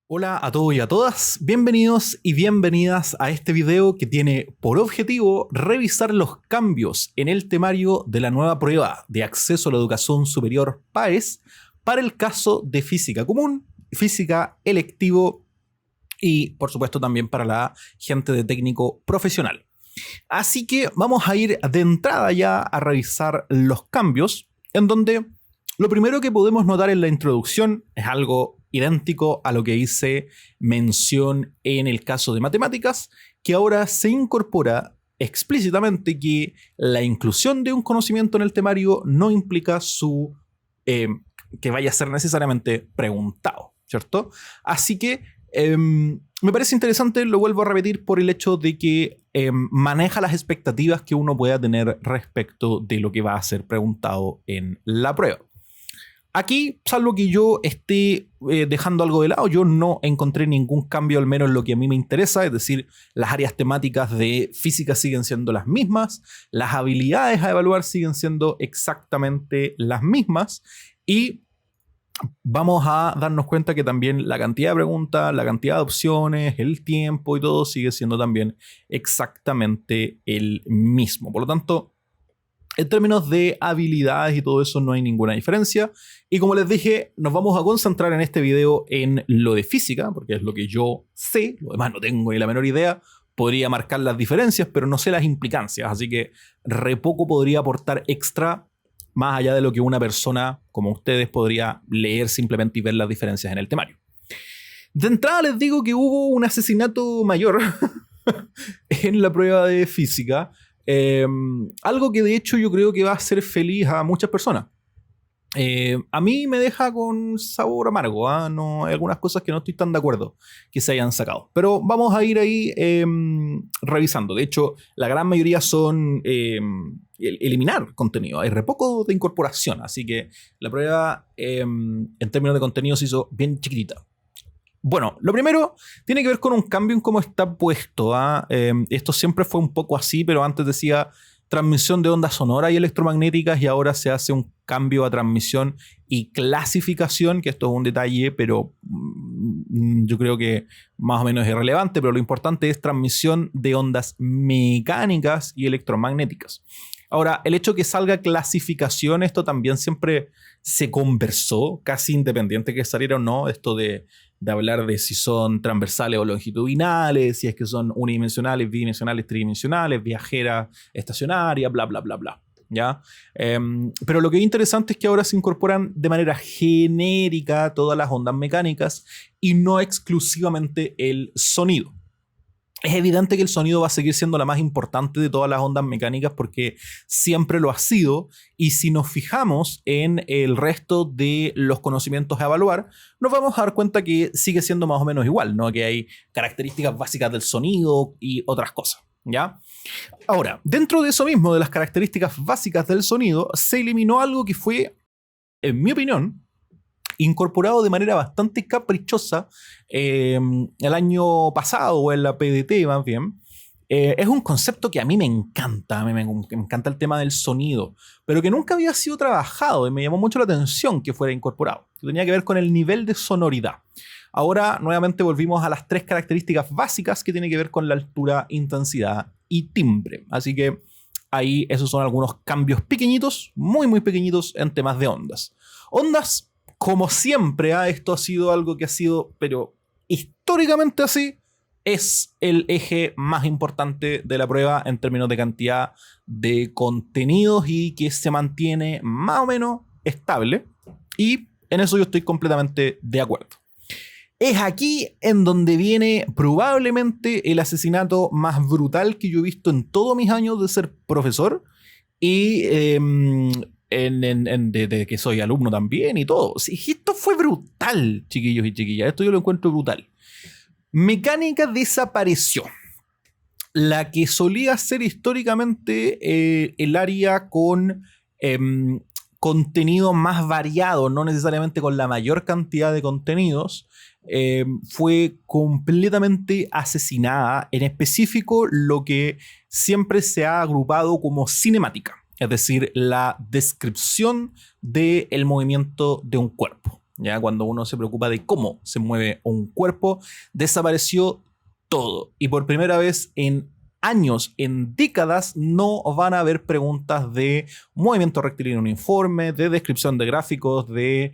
Hola a todos y a todas, bienvenidos y bienvenidas a este video que tiene por objetivo revisar los cambios en el temario de la nueva prueba de acceso a la educación superior PAES para el caso de física común, física electivo y por supuesto también para la gente de técnico profesional. Así que vamos a ir de entrada ya a revisar los cambios, en donde lo primero que podemos notar en la introducción es algo idéntico a lo que hice mención en el caso de matemáticas, que ahora se incorpora explícitamente que la inclusión de un conocimiento en el temario no implica eh, que vaya a ser necesariamente preguntado, ¿cierto? Así que me parece interesante, lo vuelvo a repetir, por el hecho de que maneja las expectativas que uno pueda tener respecto de lo que va a ser preguntado en la prueba. Aquí, salvo que yo esté dejando algo de lado, yo no encontré ningún cambio, al menos en lo que a mí me interesa, es decir, las áreas temáticas de física siguen siendo las mismas, las habilidades a evaluar siguen siendo exactamente las mismas, y vamos a darnos cuenta que también la cantidad de preguntas, la cantidad de opciones, el tiempo y todo sigue siendo también exactamente el mismo. Por lo tanto, en términos de habilidades y todo eso no hay ninguna diferencia. Y como les dije, nos vamos a concentrar en este video en lo de física, porque es lo que yo sé, lo demás no tengo ni la menor idea. Podría marcar las diferencias, pero no sé las implicancias, así que re poco podría aportar extra más allá de lo que una persona como ustedes podría leer simplemente y ver las diferencias en el temario. De entrada les digo que hubo un asesinato mayor en la prueba de física. Algo que de hecho yo creo que va a hacer feliz a muchas personas. A mí me deja con sabor amargo, ¿eh? No, hay algunas cosas que no estoy tan de acuerdo que se hayan sacado. Pero vamos a ir ahí revisando. De hecho, la gran mayoría son eliminar contenido. Hay re poco de incorporación. Así que la prueba en términos de contenido se hizo bien chiquitita. Bueno, lo primero tiene que ver con un cambio en cómo está puesto. Esto siempre fue un poco así, pero antes decía transmisión de ondas sonoras y electromagnéticas y ahora se hace un cambio a transmisión y clasificación, que esto es un detalle, pero yo creo que más o menos es irrelevante, pero lo importante es transmisión de ondas mecánicas y electromagnéticas. Ahora, el hecho de que salga clasificación, esto también siempre se conversó, casi independiente que saliera o no, esto de hablar de si son transversales o longitudinales, si es que son unidimensionales, bidimensionales, tridimensionales, viajeras, estacionarias, bla, bla, bla, bla. ¿Ya? Pero lo que es interesante es que ahora se incorporan de manera genérica todas las ondas mecánicas y no exclusivamente el sonido. Es evidente que el sonido va a seguir siendo la más importante de todas las ondas mecánicas porque siempre lo ha sido, y si nos fijamos en el resto de los conocimientos a evaluar, nos vamos a dar cuenta que sigue siendo más o menos igual, ¿no? Que hay características básicas del sonido y otras cosas, ¿ya? Ahora, dentro de eso mismo, de las características básicas del sonido, se eliminó algo que fue, en mi opinión, incorporado de manera bastante caprichosa el año pasado, o en la PDT más bien. Es un concepto que a mí me encanta, me encanta el tema del sonido, pero que nunca había sido trabajado y me llamó mucho la atención que fuera incorporado, que tenía que ver con el nivel de sonoridad. Ahora nuevamente volvimos a las tres características básicas que tienen que ver con la altura, intensidad y timbre. Así que ahí esos son algunos cambios pequeñitos, muy muy pequeñitos en temas de ondas. Ondas, como siempre, esto ha sido algo que ha sido, pero históricamente así, es el eje más importante de la prueba en términos de cantidad de contenidos y que se mantiene más o menos estable. Y en eso yo estoy completamente de acuerdo. Es aquí en donde viene probablemente el asesinato más brutal que yo he visto en todos mis años de ser profesor y de que soy alumno también y todo. Sí, esto fue brutal, chiquillos y chiquillas. Esto yo lo encuentro brutal. Mecánica desapareció. La que solía ser históricamente el área con contenido más variado, no necesariamente con la mayor cantidad de contenidos, fue completamente asesinada. En específico, lo que siempre se ha agrupado como cinemática, es decir, la descripción del movimiento de un cuerpo. Ya cuando uno se preocupa de cómo se mueve un cuerpo, desapareció todo. Y por primera vez en años, en décadas, no van a haber preguntas de movimiento rectilíneo uniforme, de descripción de gráficos, de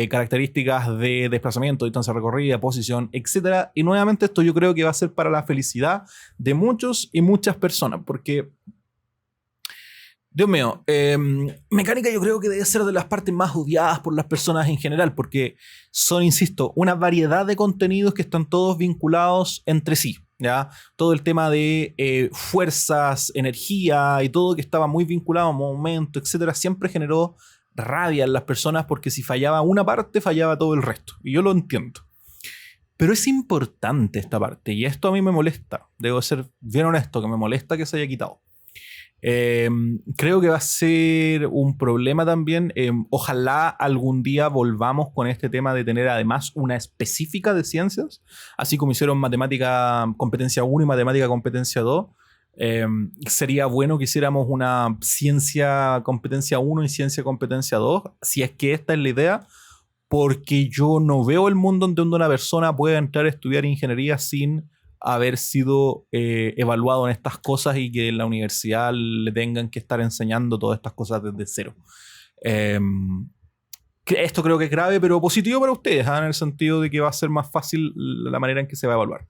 características de desplazamiento, distancia recorrida, posición, etc. Y nuevamente esto yo creo que va a ser para la felicidad de muchos y muchas personas, porque Dios mío, mecánica yo creo que debe ser de las partes más odiadas por las personas en general, porque son, insisto, una variedad de contenidos que están todos vinculados entre sí, ¿ya? Todo el tema de fuerzas, energía y todo que estaba muy vinculado a movimiento, etcétera, siempre generó rabia en las personas porque si fallaba una parte, fallaba todo el resto. Y yo lo entiendo. Pero es importante esta parte y esto a mí me molesta. Debo ser bien honesto, que me molesta que se haya quitado. Creo que va a ser un problema también. Ojalá algún día volvamos con este tema de tener además una específica de ciencias, así como hicieron matemática competencia 1 y matemática competencia 2. Sería bueno que hiciéramos una ciencia competencia 1 y ciencia competencia 2, si es que esta es la idea, porque yo no veo el mundo en donde una persona pueda entrar a estudiar ingeniería sin haber sido evaluado en estas cosas y que en la universidad le tengan que estar enseñando todas estas cosas desde cero. Esto creo que es grave, pero positivo para ustedes, en el sentido de que va a ser más fácil la manera en que se va a evaluar.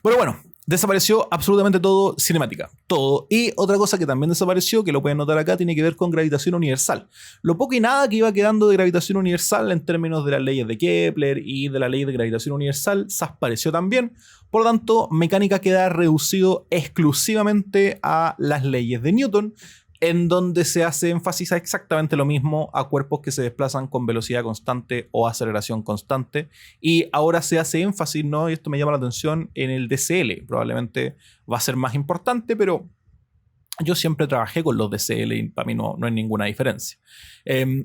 Pero bueno, desapareció absolutamente todo cinemática, todo. Y otra cosa que también desapareció, que lo pueden notar acá, tiene que ver con gravitación universal. Lo poco y nada que iba quedando de gravitación universal en términos de las leyes de Kepler y de la ley de gravitación universal, desapareció también. Por lo tanto, mecánica queda reducido exclusivamente a las leyes de Newton, en donde se hace énfasis a exactamente lo mismo a cuerpos que se desplazan con velocidad constante o aceleración constante. Y ahora se hace énfasis, ¿no? Y esto me llama la atención, en el DCL. Probablemente va a ser más importante, pero yo siempre trabajé con los DCL y para mí no hay ninguna diferencia.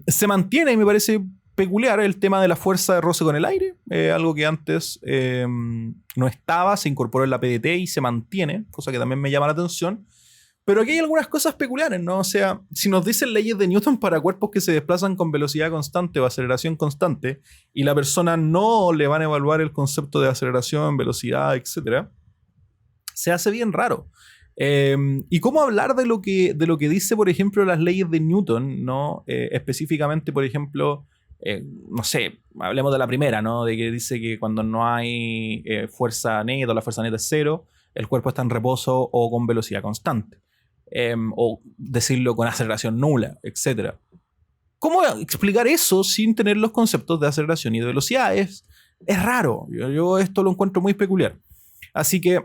Se mantiene, y me parece peculiar, el tema de la fuerza de roce con el aire, algo que antes no estaba, se incorporó en la PDT y se mantiene, cosa que también me llama la atención. Pero aquí hay algunas cosas peculiares, ¿no? O sea, si nos dicen leyes de Newton para cuerpos que se desplazan con velocidad constante o aceleración constante, y la persona no le van a evaluar el concepto de aceleración, velocidad, etc., se hace bien raro. ¿Y cómo hablar de lo que dice, por ejemplo, las leyes de Newton, ¿no? Específicamente, por ejemplo, no sé, hablemos de la primera, ¿no? De que dice que cuando no hay fuerza neta, la fuerza neta es cero, el cuerpo está en reposo o con velocidad constante. O decirlo con aceleración nula, etc. ¿Cómo explicar eso sin tener los conceptos de aceleración y de velocidad? Es raro. Yo esto lo encuentro muy peculiar. Así que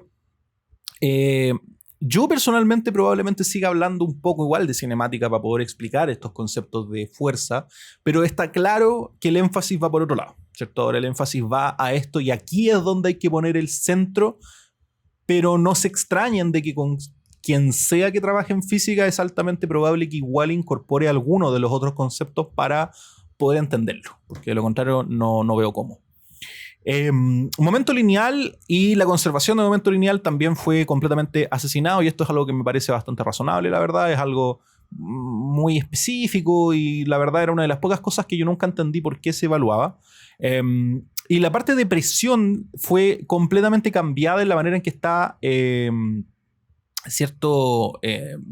yo personalmente probablemente siga hablando un poco igual de cinemática para poder explicar estos conceptos de fuerza, pero está claro que el énfasis va por otro lado, ¿cierto? Ahora el énfasis va a esto y aquí es donde hay que poner el centro, pero no se extrañen de que con quien sea que trabaje en física es altamente probable que igual incorpore alguno de los otros conceptos para poder entenderlo, porque de lo contrario no veo cómo. Momento lineal y la conservación de momento lineal también fue completamente asesinado, y esto es algo que me parece bastante razonable, la verdad. Es algo muy específico y la verdad era una de las pocas cosas que yo nunca entendí por qué se evaluaba. Y la parte de presión fue completamente cambiada en la manera en que está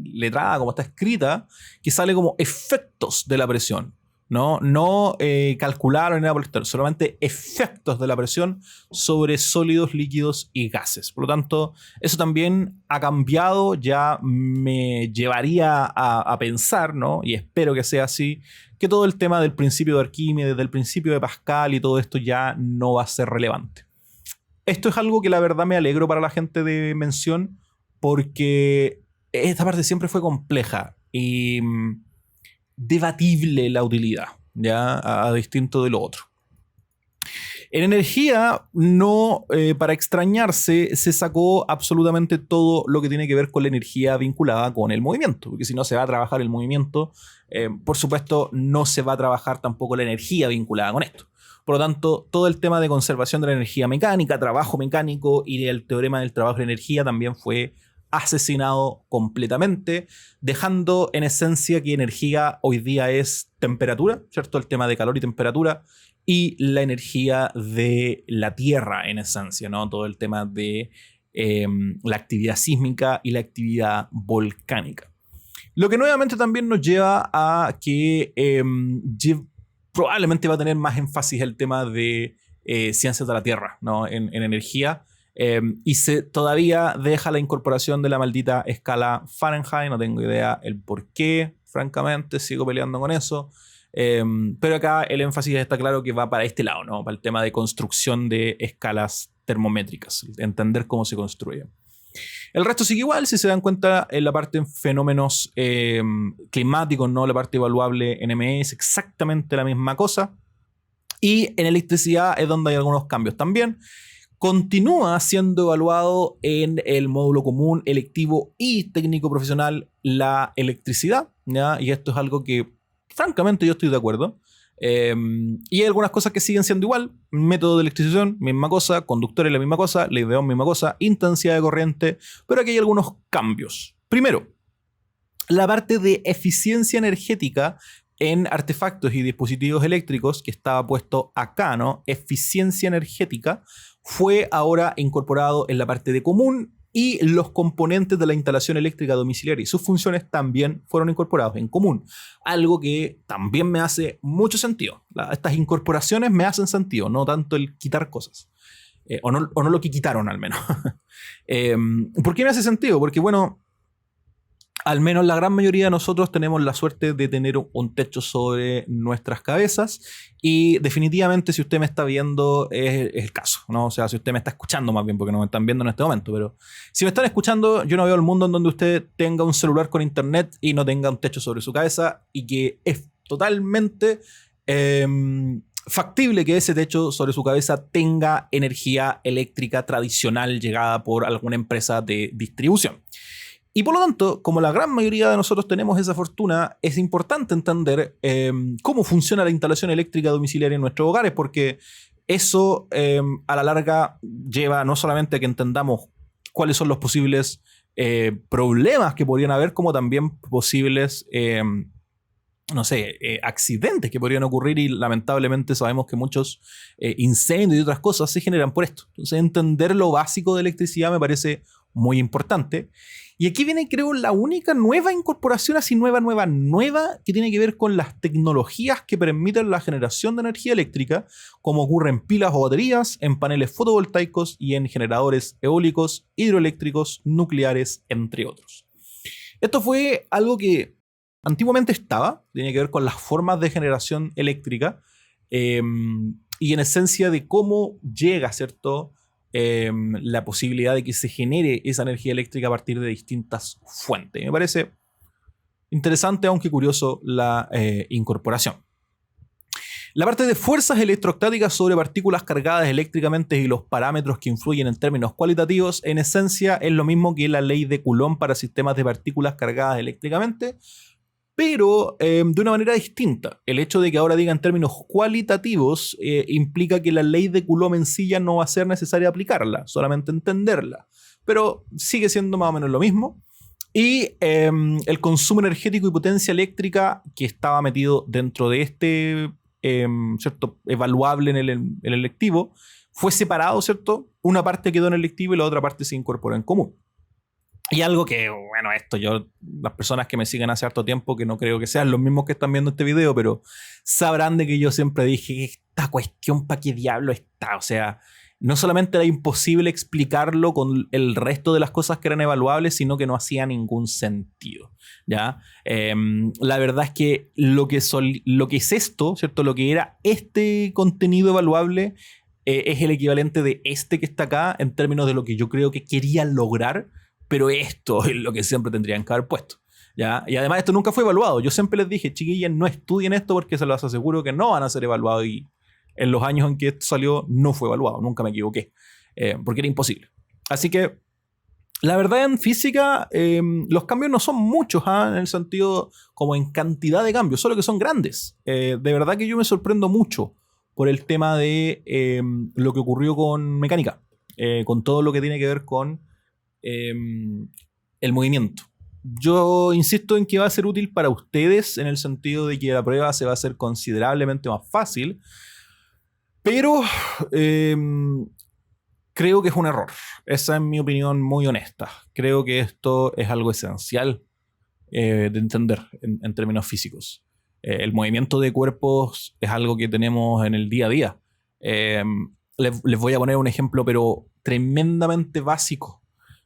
letrada, como está escrita, que sale como efectos de la presión. No calcularon ni nada por el estilo, solamente efectos de la presión sobre sólidos, líquidos y gases. Por lo tanto, eso también ha cambiado, ya me llevaría a pensar, ¿no? Y espero que sea así, que todo el tema del principio de Arquímedes, del principio de Pascal y todo esto ya no va a ser relevante. Esto es algo que la verdad me alegro para la gente de Mención, porque esta parte siempre fue compleja y debatible la utilidad, ya a distinto de lo otro. En energía, para extrañarse, se sacó absolutamente todo lo que tiene que ver con la energía vinculada con el movimiento, porque si no se va a trabajar el movimiento, por supuesto no se va a trabajar tampoco la energía vinculada con esto. Por lo tanto, todo el tema de conservación de la energía mecánica, trabajo mecánico y el teorema del trabajo de energía también fue asesinado completamente, dejando en esencia que energía hoy día es temperatura, ¿cierto? El tema de calor y temperatura, y la energía de la Tierra en esencia, ¿no? Todo el tema de la actividad sísmica y la actividad volcánica. Lo que nuevamente también nos lleva a que probablemente va a tener más énfasis el tema de ciencias de la Tierra, ¿no? En energía. Y se todavía deja la incorporación de la maldita escala Fahrenheit. No tengo idea el por qué, francamente, sigo peleando con eso. Pero acá el énfasis está claro que va para este lado, ¿no? Para el tema de construcción de escalas termométricas, entender cómo se construye. El resto sigue igual, si se dan cuenta, en la parte de fenómenos climáticos, ¿no? La parte evaluable NME es exactamente la misma cosa. Y en electricidad es donde hay algunos cambios también. Continúa siendo evaluado en el módulo común, electivo y técnico profesional la electricidad, ¿ya? Y esto es algo que, francamente, yo estoy de acuerdo. Y hay algunas cosas que siguen siendo igual. Método de electrización, misma cosa. Conductores, la misma cosa. Ley de Ohm, misma cosa. Intensidad de corriente. Pero aquí hay algunos cambios. Primero, la parte de eficiencia energética en artefactos y dispositivos eléctricos, que estaba puesto acá, ¿no? Eficiencia energética, fue ahora incorporado en la parte de común, y los componentes de la instalación eléctrica domiciliaria y sus funciones también fueron incorporados en común. Algo que también me hace mucho sentido. Estas incorporaciones me hacen sentido, no tanto el quitar cosas. O no lo que quitaron, al menos. ¿Por qué me hace sentido? Porque, bueno, al menos la gran mayoría de nosotros tenemos la suerte de tener un techo sobre nuestras cabezas, y definitivamente, si usted me está viendo, es el caso, ¿no? O sea, si usted me está escuchando, más bien, porque no me están viendo en este momento, pero si me están escuchando, yo no veo el mundo en donde usted tenga un celular con internet y no tenga un techo sobre su cabeza, y que es totalmente factible que ese techo sobre su cabeza tenga energía eléctrica tradicional llegada por alguna empresa de distribución. Y por lo tanto, como la gran mayoría de nosotros tenemos esa fortuna, es importante entender cómo funciona la instalación eléctrica domiciliaria en nuestros hogares, porque eso a la larga lleva no solamente a que entendamos cuáles son los posibles problemas que podrían haber, como también posibles accidentes que podrían ocurrir, y lamentablemente sabemos que muchos incendios y otras cosas se generan por esto. Entonces, entender lo básico de electricidad me parece muy importante. Y aquí viene, creo, la única nueva incorporación, así nueva, que tiene que ver con las tecnologías que permiten la generación de energía eléctrica, como ocurre en pilas o baterías, en paneles fotovoltaicos y en generadores eólicos, hidroeléctricos, nucleares, entre otros. Esto fue algo que antiguamente tenía que ver con las formas de generación eléctrica, y en esencia de cómo llega, ¿cierto?, la posibilidad de que se genere esa energía eléctrica a partir de distintas fuentes. Me parece interesante, aunque curioso, la incorporación. La parte de fuerzas electrostáticas sobre partículas cargadas eléctricamente y los parámetros que influyen en términos cualitativos, en esencia es lo mismo que la ley de Coulomb para sistemas de partículas cargadas eléctricamente, pero de una manera distinta. El hecho de que ahora diga en términos cualitativos implica que la ley de Coulomb en sí ya no va a ser necesario aplicarla, solamente entenderla. Pero sigue siendo más o menos lo mismo. Y el consumo energético y potencia eléctrica que estaba metido dentro de este ¿cierto?, evaluable en el electivo fue separado, ¿cierto? Una parte quedó en el electivo y la otra parte se incorporó en común. Y algo que, bueno, las personas que me siguen hace harto tiempo, que no creo que sean los mismos que están viendo este video, pero sabrán de que yo siempre dije, esta cuestión, ¿para qué diablo está? O sea, no solamente era imposible explicarlo con el resto de las cosas que eran evaluables, sino que no hacía ningún sentido, ¿ya? La verdad es que lo que es esto, ¿cierto? Lo que era este contenido evaluable es el equivalente de este que está acá en términos de lo que yo creo que querían lograr. Pero esto es lo que siempre tendrían que haber puesto, ¿ya? Y además esto nunca fue evaluado. Yo siempre les dije, chiquillas, no estudien esto porque se los aseguro que no van a ser evaluados. Y en los años en que esto salió no fue evaluado. Nunca me equivoqué. Porque era imposible. Así que, la verdad, en física los cambios no son muchos, en el sentido como en cantidad de cambios. Solo que son grandes. De verdad que yo me sorprendo mucho por el tema de lo que ocurrió con mecánica. Con todo lo que tiene que ver con el movimiento. Yo insisto en que va a ser útil para ustedes en el sentido de que la prueba se va a hacer considerablemente más fácil, pero creo que es un error. Esa es mi opinión muy honesta. Creo que esto es algo esencial de entender en términos físicos. El movimiento de cuerpos es algo que tenemos en el día a día. Les voy a poner un ejemplo, pero tremendamente básico.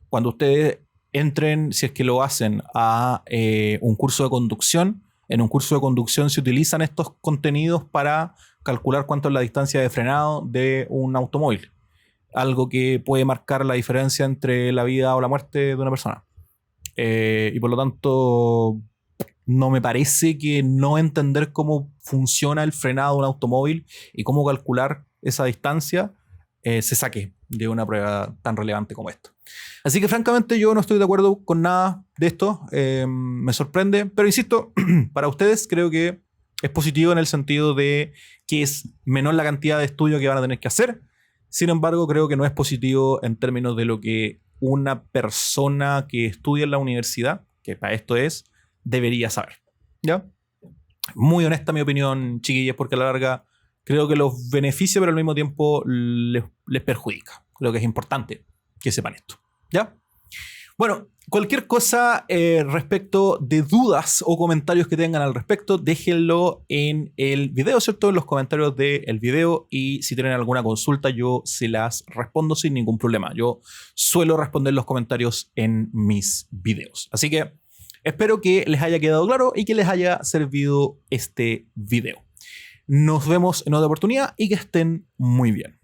Cuando ustedes entren, si es que lo hacen, a un curso de conducción, en un curso de conducción se utilizan estos contenidos para calcular cuánto es la distancia de frenado de un automóvil. Algo que puede marcar la diferencia entre la vida o la muerte de una persona. Y por lo tanto, no me parece que no entender cómo funciona el frenado de un automóvil y cómo calcular esa distancia se saque de una prueba tan relevante como esta. Así que francamente yo no estoy de acuerdo con nada de esto. Me sorprende, pero insisto, para ustedes creo que es positivo en el sentido de que es menor la cantidad de estudio que van a tener que hacer. Sin embargo, creo que no es positivo en términos de lo que una persona que estudia en la universidad, que para esto es, debería saber. ¿Ya? Muy honesta mi opinión, chiquillos, porque a la larga creo que los beneficia, pero al mismo tiempo les perjudica. Creo que es importante que sepan esto. ¿Ya? Bueno, cualquier cosa respecto de dudas o comentarios que tengan al respecto, déjenlo en el video, ¿cierto? En los comentarios del video, y si tienen alguna consulta yo se las respondo sin ningún problema. Yo suelo responder los comentarios en mis videos. Así que espero que les haya quedado claro y que les haya servido este video. Nos vemos en otra oportunidad y que estén muy bien.